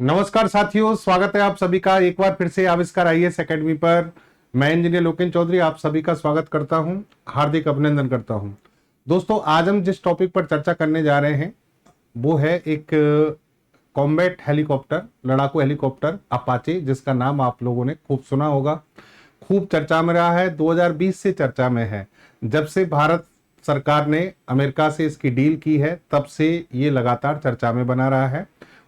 नमस्कार साथियों, स्वागत है आप सभी का एक बार फिर से आविष्कार आईएएस एकेडमी पर। मैं इंजीनियर लोकेन चौधरी आप सभी का स्वागत करता हूं, हार्दिक अभिनंदन करता हूं। दोस्तों, आज हम जिस टॉपिक पर चर्चा करने जा रहे हैं वो है एक कॉम्बैट हेलीकॉप्टर, लड़ाकू हेलीकॉप्टर अपाचे, जिसका नाम आप लोगों ने खूब सुना होगा। खूब चर्चा में रहा है, 2020 से चर्चा में है। जब से भारत सरकार ने अमेरिका से इसकी डील की है तब से ये लगातार चर्चा में बना रहा है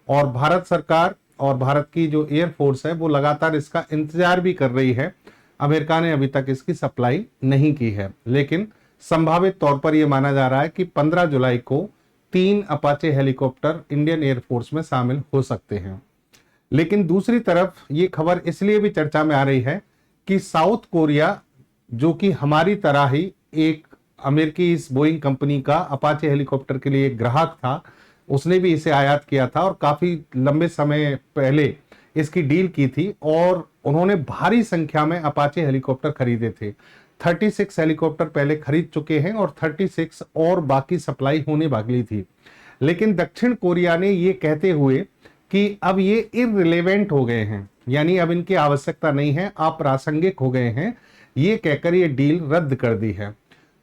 और भारत सरकार और भारत की जो एयरफोर्स है वो लगातार इसका इंतजार भी कर रही है। अमेरिका ने अभी तक इसकी सप्लाई नहीं की है, लेकिन संभावित तौर पर यह माना जा रहा है कि 15 जुलाई को 3 अपाचे हेलीकॉप्टर इंडियन एयरफोर्स में शामिल हो सकते हैं। लेकिन दूसरी तरफ ये खबर इसलिए भी चर्चा में आ रही है कि साउथ कोरिया, जो कि हमारी तरह ही एक अमेरिकी इस बोइंग कंपनी का अपाचे हेलीकॉप्टर के लिए एक ग्राहक था, उसने भी इसे आयात किया था और काफी लंबे समय पहले इसकी डील की थी और उन्होंने भारी संख्या में अपाचे हेलीकॉप्टर खरीदे थे। 36 हेलीकॉप्टर पहले खरीद चुके हैं और 36 और बाकी सप्लाई होने वाली थी। लेकिन दक्षिण कोरिया ने ये कहते हुए कि अब ये इररिलेवेंट हो गए हैं, यानी अब इनकी आवश्यकता नहीं है, अप्रासंगिक हो गए हैं, ये कहकर ये डील रद्द कर दी है।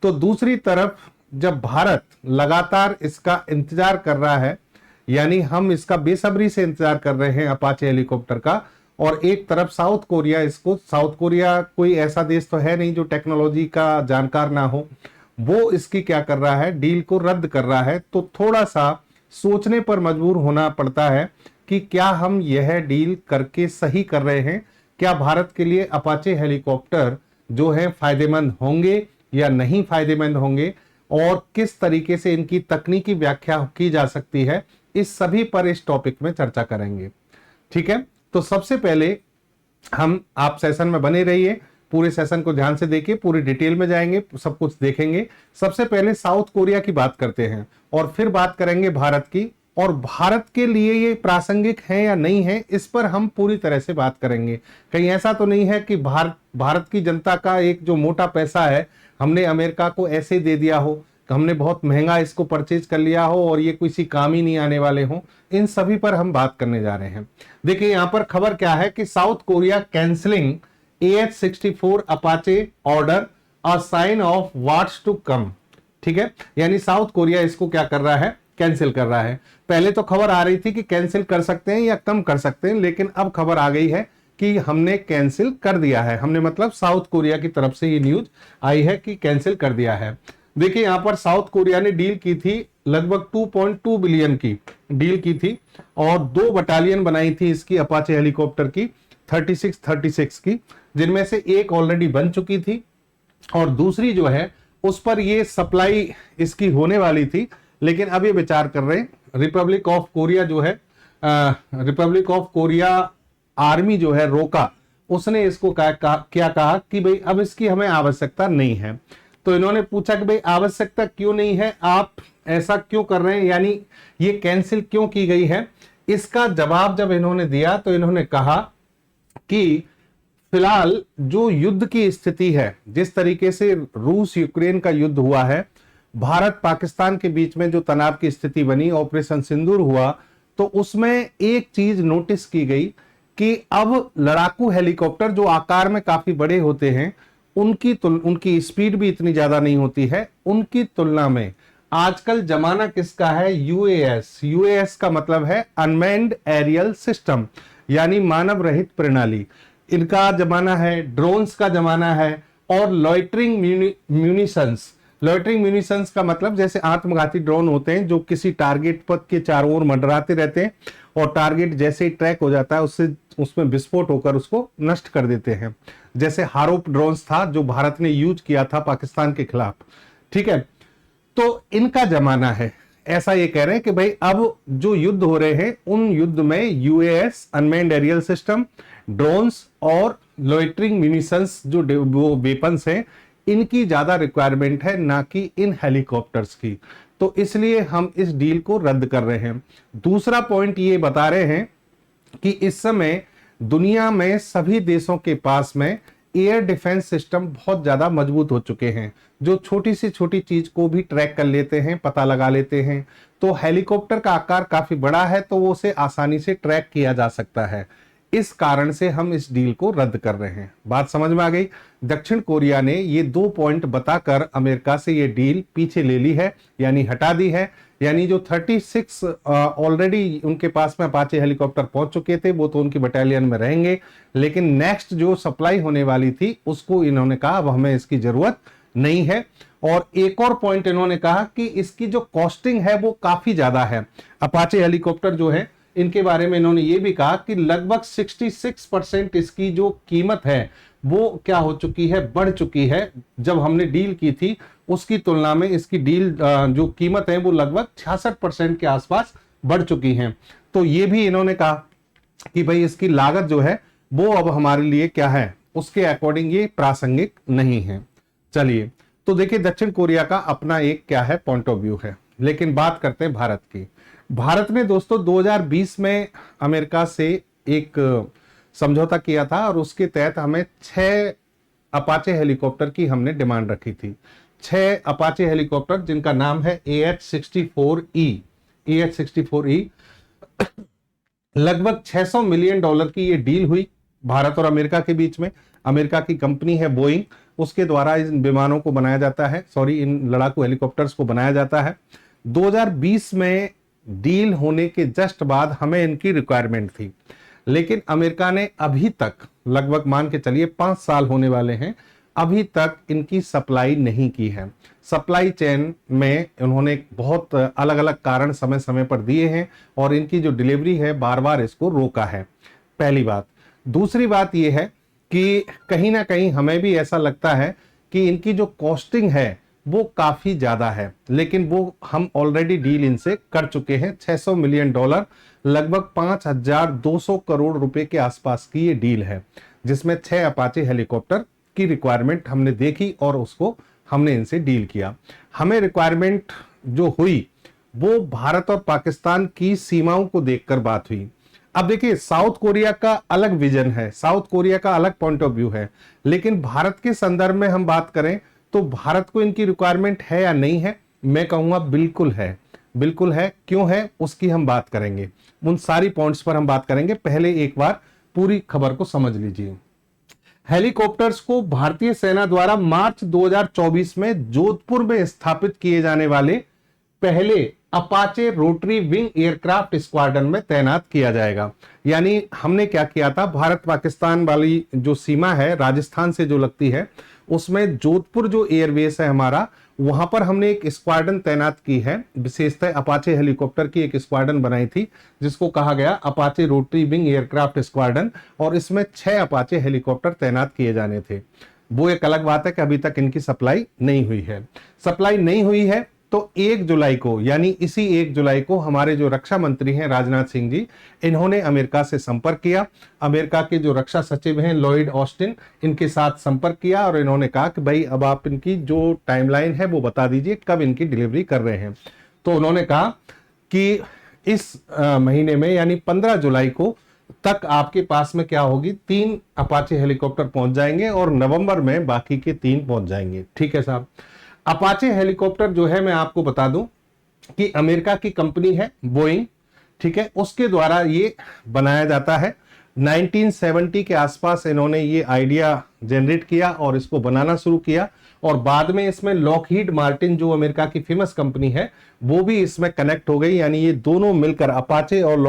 तो दूसरी तरफ जब भारत लगातार इसका इंतजार कर रहा है, यानी हम इसका बेसब्री से इंतजार कर रहे हैं अपाचे हेलीकॉप्टर का, और एक तरफ साउथ कोरिया कोई ऐसा देश तो है नहीं जो टेक्नोलॉजी का जानकार ना हो, वो इसकी क्या कर रहा है, डील को रद्द कर रहा है। तो थोड़ा सा सोचने पर मजबूर होना पड़ता है कि क्या हम यह डील करके सही कर रहे हैं, क्या भारत के लिए अपाचे हेलीकॉप्टर जो है फायदेमंद होंगे या नहीं फायदेमंद होंगे, और किस तरीके से इनकी तकनीकी व्याख्या की जा सकती है, इस सभी पर इस टॉपिक में चर्चा करेंगे। ठीक है, तो सबसे पहले आप सेशन में बने रहिए, पूरे सेशन को ध्यान से देखिए, पूरी डिटेल में जाएंगे, सब कुछ देखेंगे। सबसे पहले साउथ कोरिया की बात करते हैं और फिर बात करेंगे भारत की, और भारत के लिए ये प्रासंगिक है या नहीं है, इस पर हम पूरी तरह से बात करेंगे। कहीं ऐसा तो नहीं है कि भारत की जनता का एक जो मोटा पैसा है हमने अमेरिका को ऐसे दे दिया हो, कि हमने बहुत महंगा इसको परचेज कर लिया हो और ये किसी काम ही नहीं आने वाले हो। इन सभी पर हम बात करने जा रहे हैं। देखिए यहां पर खबर क्या है कि South Korea cancelling AH-64 Apache order, a sign of what's to come. ठीक है, यानी साउथ कोरिया इसको क्या कर रहा है, कैंसिल कर रहा है। पहले तो खबर आ रही थी कि कैंसिल कर सकते हैं या कम कर सकते हैं, लेकिन अब खबर आ गई है कि हमने कैंसिल कर दिया है। हमने मतलब साउथ कोरिया की तरफ से ये न्यूज आई है कि कैंसिल कर दिया है। देखिए यहां पर साउथ कोरिया ने डील की थी, लगभग 2.2 बिलियन की डील की थी और 2 बटालियन बनाई थी इसकी अपाचे हेलीकॉप्टर की, 36 की, जिनमें से एक ऑलरेडी बन चुकी थी और दूसरी जो है उस पर ये सप्लाई इसकी होने वाली थी। लेकिन अब ये विचार कर रहे हैं, रिपब्लिक ऑफ कोरिया जो है, रिपब्लिक ऑफ कोरिया आर्मी जो है, रोका, उसने इसको क्या कहा कि भाई अब इसकी हमें आवश्यकता नहीं है। तो इन्होंने पूछा कि भाई आवश्यकता क्यों नहीं है, आप ऐसा क्यों कर रहे हैं, यानी ये कैंसिल क्यों की गई है। इसका जवाब जब इन्होंने दिया तो इन्होंने कहा कि फिलहाल जो युद्ध की स्थिति है, जिस तरीके से रूस यूक्रेन का युद्ध हुआ है, भारत पाकिस्तान के बीच में जो तनाव की स्थिति बनी, ऑपरेशन सिंदूर हुआ, तो उसमें एक चीज नोटिस की गई कि अब लड़ाकू हेलीकॉप्टर जो आकार में काफी बड़े होते हैं, उनकी स्पीड भी इतनी ज्यादा नहीं होती है, उनकी तुलना में आजकल जमाना किसका है, यूएएस का मतलब है अनमैन्ड एरियल सिस्टम, यानी मानव रहित प्रणाली, इनका जमाना है, ड्रोन्स का जमाना है, और लॉइटरिंग म्यूनिशंस का मतलब जैसे आत्मघाती ड्रोन होते हैं जो किसी टारगेट पर के चारों ओर मंडराते रहते हैं और टारगेट जैसे ही ट्रैक हो जाता है उसमें विस्फोट होकर उसको नष्ट कर देते हैं, जैसे हारोप ड्रोन्स था जो भारत ने यूज किया था पाकिस्तान के खिलाफ। ठीक है, तो इनका जमाना है, ऐसा ये कह रहे हैं कि भाई अब जो युद्ध हो रहे हैं उन युद्ध में US unmanned aerial system, drones और लॉइटरिंग म्यूनिशंस जो वो वेपन्स हैं, इनकी ज्यादा रिक्वायरमेंट है, ना कि इन हेलीकॉप्टर्स की। तो इसलिए हम इस डील को रद्द कर रहे हैं। दूसरा पॉइंट ये बता रहे हैं कि इस समय दुनिया में सभी देशों के पास में एयर डिफेंस सिस्टम बहुत ज्यादा मजबूत हो चुके हैं, जो छोटी से छोटी चीज को भी ट्रैक कर लेते हैं, पता लगा लेते हैं। तो हेलीकॉप्टर का आकार काफी बड़ा है, तो वो उसे आसानी से ट्रैक किया जा सकता है। इस कारण से हम इस डील को रद्द कर रहे हैं। बात समझ में आ गई। दक्षिण कोरिया ने ये 2 पॉइंट बताकर अमेरिका से ये डील पीछे ले ली है, यानी हटा दी है। यानी जो 36 ऑलरेडी उनके पास में अपाचे हेलीकॉप्टर पहुंच चुके थे, वो तो उनकी बटालियन में रहेंगे, लेकिन नेक्स्ट जो सप्लाई होने वाली थी उसको इन्होंने कहा अब हमें इसकी जरूरत नहीं है। और एक और पॉइंट इन्होंने कहा कि इसकी जो कॉस्टिंग है वो काफी ज्यादा है। अपाचे हेलीकॉप्टर जो है, इनके बारे में इन्होंने ये भी कहा कि लगभग 66% इसकी जो कीमत है वो क्या हो चुकी है, बढ़ चुकी है। जब हमने डील की थी उसकी तुलना में इसकी डील जो कीमत है वो लगभग 66% के आसपास बढ़ चुकी है। तो ये भी इन्होंने कहा कि भाई इसकी लागत जो है वो अब हमारे लिए क्या है, उसके अकॉर्डिंग ये प्रासंगिक नहीं है। चलिए, तो देखिए दक्षिण कोरिया का अपना एक क्या है पॉइंट ऑफ व्यू है। लेकिन बात करते हैं भारत की। भारत ने दोस्तों 2020 में अमेरिका से एक समझौता किया था और उसके तहत हमें 6 अपाचे हेलीकॉप्टर की हमने डिमांड रखी थी। 6 अपाचे हेलीकॉप्टर जिनका नाम है AH-64E। AH-64E लगभग $600 मिलियन की ये डील हुई भारत और अमेरिका के बीच में। अमेरिका की कंपनी है बोइंग, उसके द्वारा इन विमानों को बनाया जाता है, इन लड़ाकू हेलीकॉप्टर्स को बनाया जाता है। 2020 में डील होने के जस्ट बाद हमें इनकी रिक्वायरमेंट थी, लेकिन अमेरिका ने अभी तक लगभग मान के चलिए 5 साल होने वाले हैं, अभी तक इनकी सप्लाई नहीं की है। सप्लाई चेन में उन्होंने बहुत अलग अलग कारण समय समय पर दिए हैं और इनकी जो डिलीवरी है बार बार इसको रोका है, पहली बात। दूसरी बात यह है कि कहीं ना कहीं हमें भी ऐसा लगता है कि इनकी जो कॉस्टिंग है वो काफी ज्यादा है, लेकिन वो हम ऑलरेडी डील इनसे कर चुके हैं। $600 मिलियन, लगभग 5200 करोड़ रुपए के आसपास की ये डील है, जिसमें 6 अपाचे हेलीकॉप्टर की रिक्वायरमेंट हमने देखी और उसको हमने इनसे डील किया। हमें रिक्वायरमेंट जो हुई वो भारत और पाकिस्तान की सीमाओं को देखकर बात हुई। अब देखिए, साउथ कोरिया का अलग विजन है, साउथ कोरिया का अलग पॉइंट ऑफ व्यू है, लेकिन भारत के संदर्भ में हम बात करें तो भारत को इनकी रिक्वायरमेंट है या नहीं है, मैं कहूंगा बिल्कुल है, बिल्कुल है। क्यों है उसकी हम बात करेंगे, उन सारी पॉइंट्स पर हम बात करेंगे। पहले एक बार पूरी खबर को समझ लीजिए। हेलीकॉप्टर्स को भारतीय सेना द्वारा मार्च 2024 में जोधपुर में स्थापित किए जाने वाले पहले Apache rotary wing aircraft squadron में तैनात किया जाएगा। यानी हमने क्या किया था, भारत पाकिस्तान वाली जो सीमा है राजस्थान से जो लगती है, उसमें जोधपुर जो एयरबेस है हमारा, वहां पर हमने एक स्क्वाड्रन तैनात की है। विशेषतः अपाचे हेलीकॉप्टर की एक स्क्वाड्रन बनाई थी जिसको कहा गया Apache rotary wing aircraft squadron, और इसमें 6 अपाचे हेलीकॉप्टर तैनात किए जाने थे। वो एक अलग बात है कि अभी तक इनकी सप्लाई नहीं हुई है। सप्लाई नहीं हुई है तो 1 जुलाई को, यानी इसी 1 जुलाई को हमारे जो रक्षा मंत्री हैं राजनाथ सिंह जी, इन्होंने अमेरिका से संपर्क किया। अमेरिका के जो रक्षा सचिव हैं लॉयड ऑस्टिन, इनके साथ संपर्क किया और इन्होंने कहा कि भाई अब आप इनकी जो टाइमलाइन है वो बता दीजिए, कब इनकी डिलीवरी कर रहे हैं। तो उन्होंने कहा कि इस महीने में यानी 15 जुलाई को तक आपके पास में क्या होगी, 3 अपाचे हेलीकॉप्टर पहुंच जाएंगे और नवंबर में बाकी के 3 पहुंच जाएंगे। ठीक है साहब। अपाचे हेलीकॉप्टर जो है मैं आपको बता दूं कि अमेरिका की कंपनी है बोइंग, ठीक है, उसके द्वारा ये बनाया जाता है। 1970 के आसपास इन्होंने ये आइडिया जनरेट किया और इसको बनाना शुरू किया, और बाद में इसमें लॉकहीड मार्टिन जो अमेरिका की फेमस कंपनी है वो भी इसमें कनेक्ट हो गई। यानी ये दोनों मिलकर, अपाचे और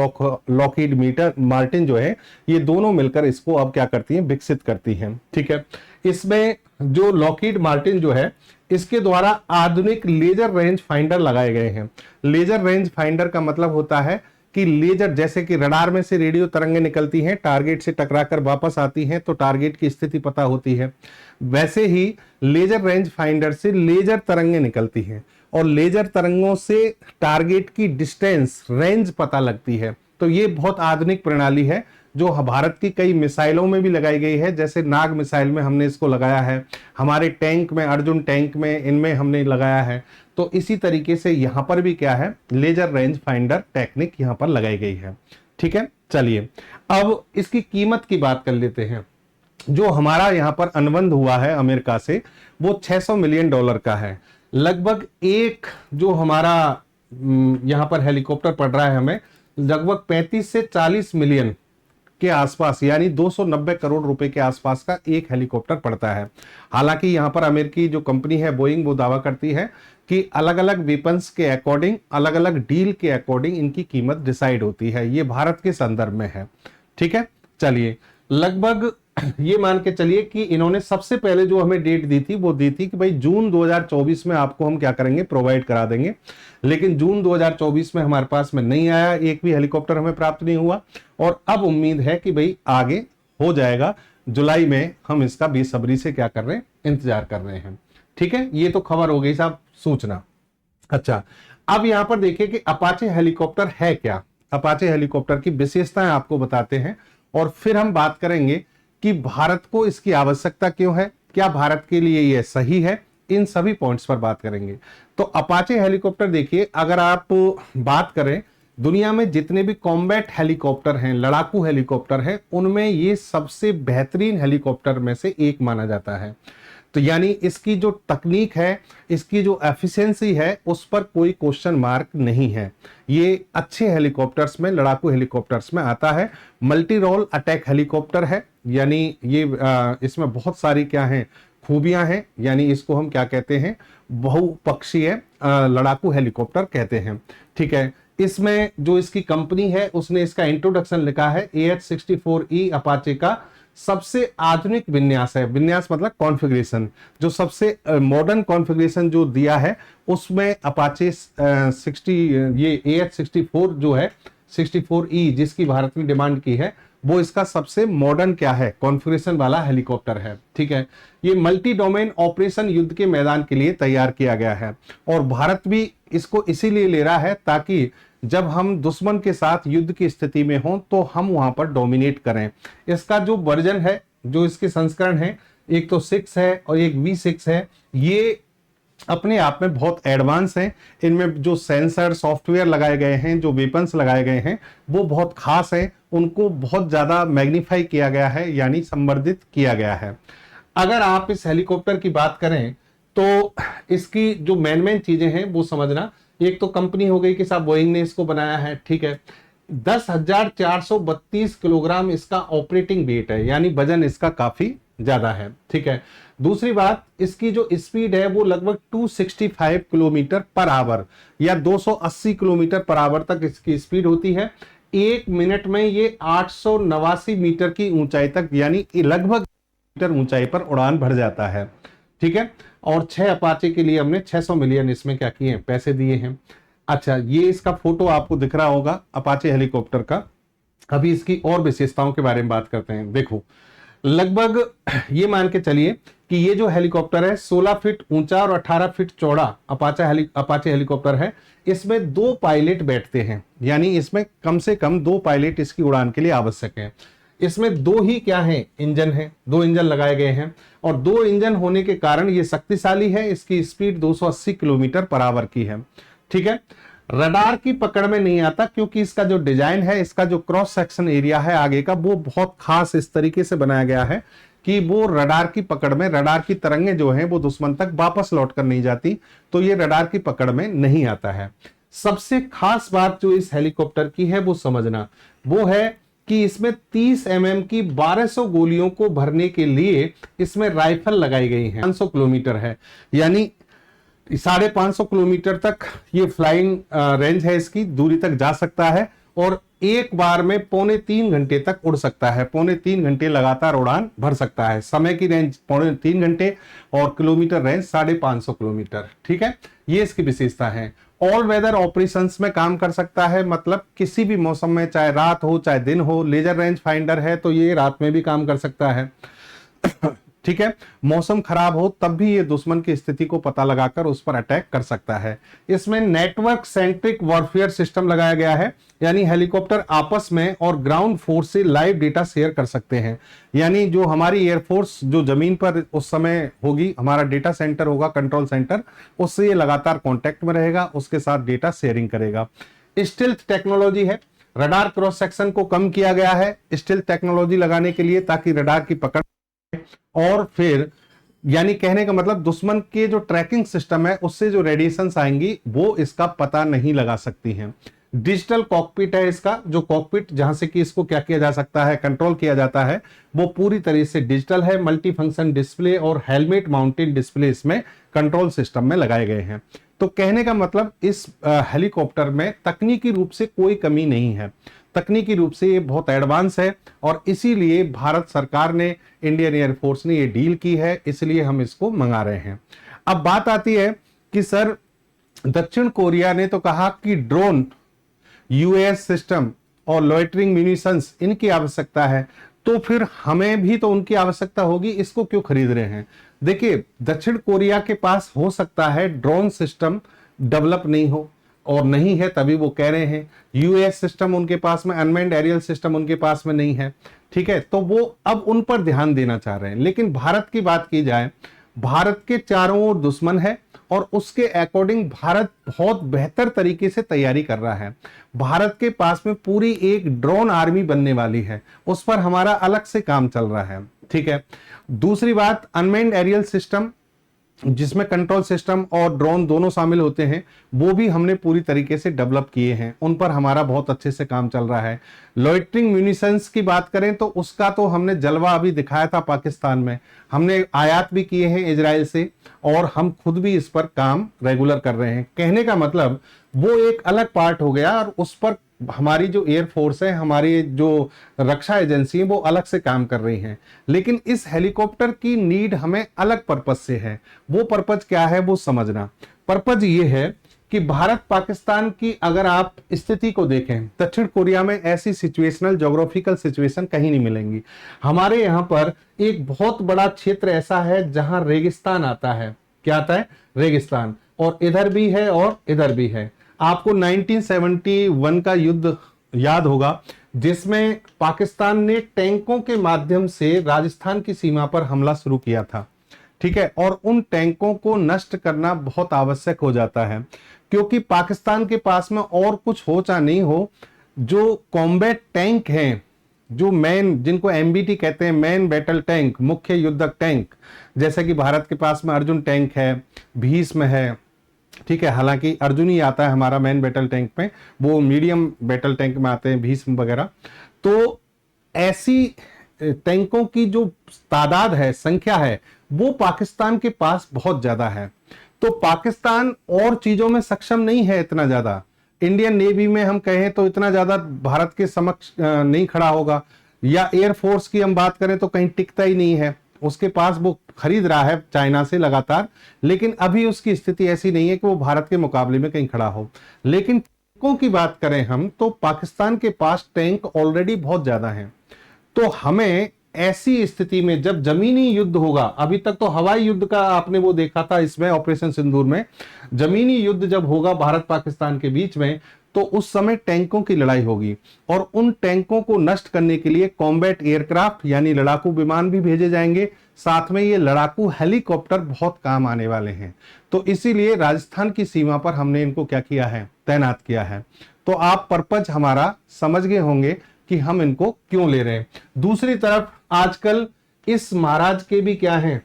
लॉकहीड मार्टिन जो है, ये दोनों मिलकर इसको अब क्या करती हैं, विकसित करती हैं। ठीक है। इसमें जो लॉकहीड मार्टिन जो है, इसके द्वारा आधुनिक लेजर रेंज फाइंडर लगाए गए हैं। लेजर रेंज फाइंडर का मतलब होता है कि लेजर, जैसे कि रडार में से रेडियो तरंगें निकलती हैं, टारगेट से टकराकर वापस आती हैं तो टारगेट की स्थिति पता होती है, वैसे ही लेजर रेंज फाइंडर से लेजर तरंगें निकलती हैं और लेजर तरंगों से टारगेट की डिस्टेंस, रेंज पता लगती है। तो ये बहुत आधुनिक प्रणाली है जो भारत की कई मिसाइलों में भी लगाई गई है। जैसे नाग मिसाइल में हमने इसको लगाया है, हमारे टैंक में, अर्जुन टैंक में, इनमें हमने लगाया है। तो इसी तरीके से यहां पर भी क्या है, लेजर रेंज फाइंडर टेक्निक यहां पर लगाई गई है। ठीक है। चलिए अब इसकी कीमत की बात कर लेते हैं। जो हमारा यहाँ पर अनुबंध हुआ है अमेरिका से वो $600 मिलियन का है। लगभग एक जो हमारा यहाँ पर हेलीकॉप्टर पड़ रहा है हमें लगभग 35 से 40 मिलियन के आसपास, यानी 290 करोड़ रुपए के आसपास का एक हेलीकॉप्टर पड़ता है। हालांकि यहां पर अमेरिकी जो कंपनी है बोइंग, वो दावा करती है कि अलग अलग वेपन्स के अकॉर्डिंग, अलग अलग डील के अकॉर्डिंग इनकी कीमत डिसाइड होती है। ये भारत के संदर्भ में है। ठीक है, चलिए लगभग ये मान के चलिए कि इन्होंने सबसे पहले जो हमें डेट दी थी वो दी थी कि भाई जून 2024 में आपको हम क्या करेंगे, प्रोवाइड करा देंगे। लेकिन जून 2024 में हमारे पास में नहीं आया, एक भी हेलीकॉप्टर हमें प्राप्त नहीं हुआ। और अब उम्मीद है कि भाई आगे हो जाएगा, जुलाई में हम इसका बेसब्री से क्या कर रहे हैं, इंतजार कर रहे हैं। ठीक है, ये तो खबर हो गई साहब, सूचना। अच्छा, अब यहां पर देखिए कि अपाचे हेलीकॉप्टर है क्या। अपाचे हेलीकॉप्टर की विशेषताएं आपको बताते हैं और फिर हम बात करेंगे कि भारत को इसकी आवश्यकता क्यों है, क्या भारत के लिए यह सही है, इन सभी पॉइंट्स पर बात करेंगे। तो अपाचे हेलीकॉप्टर देखिए, अगर आप बात करें दुनिया में जितने भी कॉम्बैट हेलीकॉप्टर हैं, लड़ाकू हेलीकॉप्टर हैं, उनमें ये सबसे बेहतरीन हेलीकॉप्टर में से एक माना जाता है। तो यानी इसकी जो तकनीक है, इसकी जो एफिशिएंसी है, उस पर कोई क्वेश्चन मार्क नहीं है। ये अच्छे हेलीकॉप्टर्स में, लड़ाकू हेलीकॉप्टर्स में आता है। मल्टी रोल अटैक हेलीकॉप्टर है, यानी ये इसमें बहुत सारी क्या है, खूबियां हैं, यानी इसको हम क्या कहते हैं, बहुपक्षीय लड़ाकू हेलीकॉप्टर कहते हैं। ठीक है, इसमें जो इसकी कंपनी है उसने इसका इंट्रोडक्शन लिखा है AH-64E अपाचे का सबसे आधुनिक विन्यास है। विन्यास मतलब कॉन्फ़िगरेशन, जो सबसे मॉडर्न कॉन्फ़िगरेशन जो दिया है उसमें अपाचे 60 ये AH-64 जो है 64E जिसकी भारत ने डिमांड की है, वो इसका सबसे मॉडर्न क्या है, कॉन्फ़िगरेशन वाला हेलीकॉप्टर है। ठीक है, ये मल्टी डोमेन ऑपरेशन युद्ध के मैदान के लिए तैयार किया गया है और भारत भी इसको इसीलिए ले रहा है ताकि जब हम दुश्मन के साथ युद्ध की स्थिति में हों तो हम वहां पर डोमिनेट करें। इसका जो वर्जन है, जो इसके संस्करण है, एक तो 6 है और एक V6 है। ये अपने आप में बहुत एडवांस हैं। इनमें जो सेंसर सॉफ्टवेयर लगाए गए हैं, जो वेपन्स लगाए गए हैं, वो बहुत खास है। उनको बहुत ज्यादा मैग्नीफाई किया गया है, यानी संवर्धित किया गया है। अगर आप इस हेलीकॉप्टर की बात करें तो इसकी जो मेन चीजें हैं वो समझना। एक तो कंपनी हो गई कि साहब बोइंग ने इसको बनाया है। ठीक है, 10,432 किलोग्राम इसका ऑपरेटिंग वेट है, यानी वजन इसका काफी ज्यादा है। ठीक है, दूसरी बात, इसकी जो स्पीड है वो लगभग 265 किलोमीटर पर आवर या 280 किलोमीटर पर आवर तक इसकी स्पीड होती है। एक मिनट में ये 889 मीटर की ऊंचाई तक, यानी लगभग मीटर ऊंचाई पर उड़ान भर जाता है। ठीक है, और 6 अपाचे के लिए हमने 600 मिलियन इसमें क्या किए हैं, पैसे दिए हैं। अच्छा, ये इसका फोटो आपको दिख रहा होगा अपाचे हेलीकॉप्टर का। अभी इसकी और विशेषताओं के बारे में बात करते हैं। देखो, लगभग ये मान के चलिए कि ये जो हेलीकॉप्टर है 16 फीट ऊंचा और 18 फीट चौड़ा अपाचे हेलीकॉप्टर है। इसमें 2 पायलट बैठते हैं, यानी इसमें कम से कम 2 पायलट इसकी उड़ान के लिए आवश्यक है। इसमें 2 ही क्या है, इंजन है, 2 इंजन लगाए गए हैं और 2 इंजन होने के कारण ये शक्तिशाली है। इसकी स्पीड 280 किलोमीटर पर आवर की है। ठीक है, रडार की पकड़ में नहीं आता क्योंकि इसका जो डिजाइन है, इसका जो क्रॉस सेक्शन एरिया है आगे का, वो बहुत खास इस तरीके से बनाया गया है कि वो रडार की पकड़ में, रडार की तरंगें जो हैं वो दुश्मन तक वापस लौट कर नहीं जाती, तो ये रडार की पकड़ में नहीं आता है। सबसे खास बात जो इस हेलीकॉप्टर की है वो समझना, वो है कि इसमें 30 mm की 1200 गोलियों को भरने के लिए इसमें राइफल लगाई गई है। 500 किलोमीटर है, यानी 550 किलोमीटर तक ये फ्लाइंग रेंज है, इसकी दूरी तक जा सकता है और एक बार में 2.25 घंटे तक उड़ सकता है। 2.25 घंटे लगातार उड़ान भर सकता है। समय की रेंज 3.25 घंटे और किलोमीटर रेंज 550 किलोमीटर। ठीक है, ये इसकी विशेषता है। ऑल वेदर ऑपरेशंस में काम कर सकता है, मतलब किसी भी मौसम में, चाहे रात हो चाहे दिन हो। लेजर रेंज फाइंडर है तो ये रात में भी काम कर सकता है। ठीक है, मौसम खराब हो तब भी ये दुश्मन की स्थिति को पता लगाकर उस पर अटैक कर सकता है। इसमें नेटवर्क सेंट्रिक वॉरफेयर सिस्टम लगाया गया है, यानी हेलीकॉप्टर आपस में और ग्राउंड फोर्स से लाइव डेटा शेयर कर सकते हैं। यानी जो हमारी एयरफोर्स जो जमीन पर उस समय होगी, हमारा डेटा सेंटर होगा, कंट्रोल सेंटर, उससे ये लगातार कांटेक्ट में रहेगा, उसके साथ डेटा शेयरिंग करेगा। स्टील्थ टेक्नोलॉजी है, रडार क्रॉस सेक्शन को कम किया गया है स्टील्थ टेक्नोलॉजी लगाने के लिए, ताकि रडार की पकड़ और फिर यानी कहने का मतलब दुश्मन के जो ट्रैकिंग सिस्टम है उससे जो रेडिएशंस आएंगी वो इसका पता नहीं लगा सकती हैं। डिजिटल कॉकपिट है इसका, जो कॉकपिट जहां से कि इसको क्या किया जा सकता है, कंट्रोल किया जाता है, वो पूरी तरह से डिजिटल है। मल्टी फंक्शन डिस्प्ले और हेलमेट माउंटेड डिस्प्ले इसमें कंट्रोल सिस्टम में लगाए गए हैं। तो कहने का मतलब इस हेलीकॉप्टर में तकनीकी रूप से कोई कमी नहीं है, तकनीकी रूप से ये बहुत एडवांस है और इसीलिए भारत सरकार ने, इंडियन एयरफोर्स ने ये डील की है, इसलिए हम इसको मंगा रहे हैं। अब बात आती है कि सर दक्षिण कोरिया ने तो कहा कि ड्रोन, यूएस सिस्टम और लॉइटरिंग म्यूनिशंस इनकी आवश्यकता है, तो फिर हमें भी तो उनकी आवश्यकता होगी, इसको क्यों खरीद रहे हैं। देखिए दक्षिण कोरिया के पास हो सकता है ड्रोन सिस्टम डेवलप नहीं हो और नहीं है तभी वो कह रहे हैं, यूएस सिस्टम उनके पास में, अनमैन्ड एरियल सिस्टम उनके पास में नहीं है, ठीक है, तो वो अब उन पर ध्यान देना चाह रहे हैं। लेकिन भारत की बात की जाए, भारत के चारों ओर दुश्मन है और उसके अकॉर्डिंग भारत बहुत बेहतर तरीके से तैयारी कर रहा है। भारत के पास में पूरी एक ड्रोन आर्मी बनने वाली है, उस पर हमारा अलग से काम चल रहा है, ठीक है। दूसरी बात, अनमैन्ड एरियल सिस्टम जिसमें कंट्रोल सिस्टम और ड्रोन दोनों शामिल होते हैं, वो भी हमने पूरी तरीके से डेवलप किए हैं, उन पर हमारा बहुत अच्छे से काम चल रहा है। लॉइटरिंग म्यूनिशंस की बात करें तो उसका तो हमने जलवा अभी दिखाया था पाकिस्तान में, हमने आयात भी किए हैं इजराइल से और हम खुद भी इस पर काम रेगुलर कर रहे हैं। कहने का मतलब वो एक अलग पार्ट हो गया और उस पर हमारी जो एयरफोर्स है, हमारी जो रक्षा एजेंसी है, वो अलग से काम कर रही हैं। लेकिन इस हेलीकॉप्टर की नीड हमें अलग पर्पज से है। वो पर्पज क्या है वो समझना। पर्पज ये है कि भारत पाकिस्तान की अगर आप स्थिति को देखें, दक्षिण कोरिया में ऐसी सिचुएशनल ज्योग्राफिकल सिचुएशन कहीं नहीं मिलेंगी। हमारे यहाँ पर एक बहुत बड़ा क्षेत्र ऐसा है जहां रेगिस्तान आता है। क्या आता है? रेगिस्तान। और इधर भी है और इधर भी है। आपको 1971 का युद्ध याद होगा जिसमें पाकिस्तान ने टैंकों के माध्यम से राजस्थान की सीमा पर हमला शुरू किया था, ठीक है। और उन टैंकों को नष्ट करना बहुत आवश्यक हो जाता है क्योंकि पाकिस्तान के पास में और कुछ हो चाहे नहीं हो, जो कॉम्बैट टैंक हैं, जो मैन, जिनको एमबीटी कहते हैं, मैन बैटल टैंक, मुख्य युद्धक टैंक, जैसे कि भारत के पास में अर्जुन टैंक है, भीष्म है, ठीक है। हालांकि अर्जुन ही आता है हमारा मैन बैटल टैंक में, वो मीडियम बैटल टैंक में आते हैं भीष्म वगैरह। तो ऐसी टैंकों की जो तादाद है, संख्या है, वो पाकिस्तान के पास बहुत ज्यादा है। तो पाकिस्तान और चीजों में सक्षम नहीं है इतना ज्यादा। इंडियन नेवी में हम कहें तो इतना ज्यादा भारत के समक्ष नहीं खड़ा होगा, या एयरफोर्स की हम बात करें तो कहीं टिकता ही नहीं है। उसके पास वो खरीद रहा है चाइना से लगातार, लेकिन अभी उसकी स्थिति ऐसी नहीं है कि वो भारत के मुकाबले में कहीं खड़ा हो। लेकिन टैंकों की बात करें हम तो पाकिस्तान के पास टैंक ऑलरेडी बहुत ज्यादा हैं। तो हमें ऐसी स्थिति में जब जमीनी युद्ध होगा, अभी तक तो हवाई युद्ध का आपने वो देखा था इसमें ऑपरेशन सिंदूर में, जमीनी युद्ध जब होगा भारत पाकिस्तान के बीच में, तो उस समय टैंकों की लड़ाई होगी और उन टैंकों को नष्ट करने के लिए कॉम्बैट एयरक्राफ्ट यानी लड़ाकू विमान भी भेजे जाएंगे। साथ में ये लड़ाकू हेलीकॉप्टर बहुत काम आने वाले हैं। तो इसीलिए राजस्थान की सीमा पर हमने इनको क्या किया है? तैनात किया है। तो आप पर्पज हमारा समझ गए होंगे कि हम इनको क्यों ले रहे हैं। दूसरी तरफ आजकल इस महाराज के भी क्या हैं,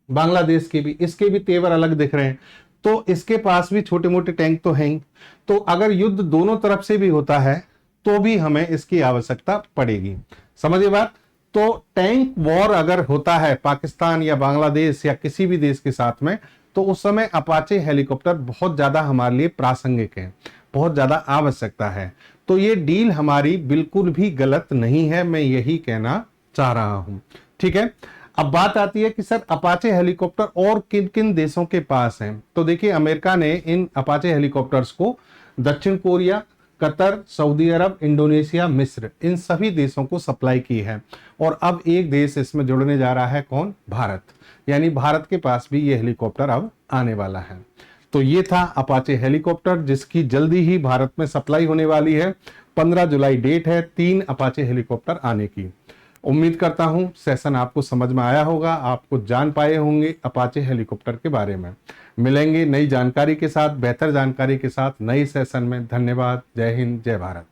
बांग्लादेश के भी, इसके भी तेवर अलग दिख रहे हैं। तो इसके पास भी छोटे मोटे टैंक तो हैं ही। तो अगर युद्ध दोनों तरफ से भी होता है तो भी हमें इसकी आवश्यकता पड़ेगी। समझिए बात। तो टैंक वॉर अगर होता है पाकिस्तान या बांग्लादेश या किसी भी देश के साथ में, तो उस समय अपाचे हेलीकॉप्टर बहुत ज्यादा हमारे लिए प्रासंगिक है, बहुत ज्यादा आवश्यकता है। तो ये डील हमारी बिल्कुल भी गलत नहीं है, मैं यही कहना चाह रहा हूं, ठीक है। अब बात आती है कि सर अपाचे हेलीकॉप्टर और किन किन देशों के पास हैं। तो देखिए अमेरिका ने इन अपाचे हेलीकॉप्टर्स को दक्षिण कोरिया, कतर, सऊदी अरब, इंडोनेशिया, मिस्र, इन सभी देशों को सप्लाई की है। और अब एक देश इसमें जुड़ने जा रहा है, कौन? भारत। यानी भारत के पास भी ये हेलीकॉप्टर अब आने वाला है। तो ये था अपाचे हेलीकॉप्टर जिसकी जल्दी ही भारत में सप्लाई होने वाली है। 15 जुलाई डेट है 3 अपाचे हेलीकॉप्टर आने की। उम्मीद करता हूं सेशन आपको समझ में आया होगा, आपको जान पाए होंगे अपाचे हेलीकॉप्टर के बारे में। मिलेंगे नई जानकारी के साथ, बेहतर जानकारी के साथ नई सेशन में। धन्यवाद। जय हिंद, जय भारत।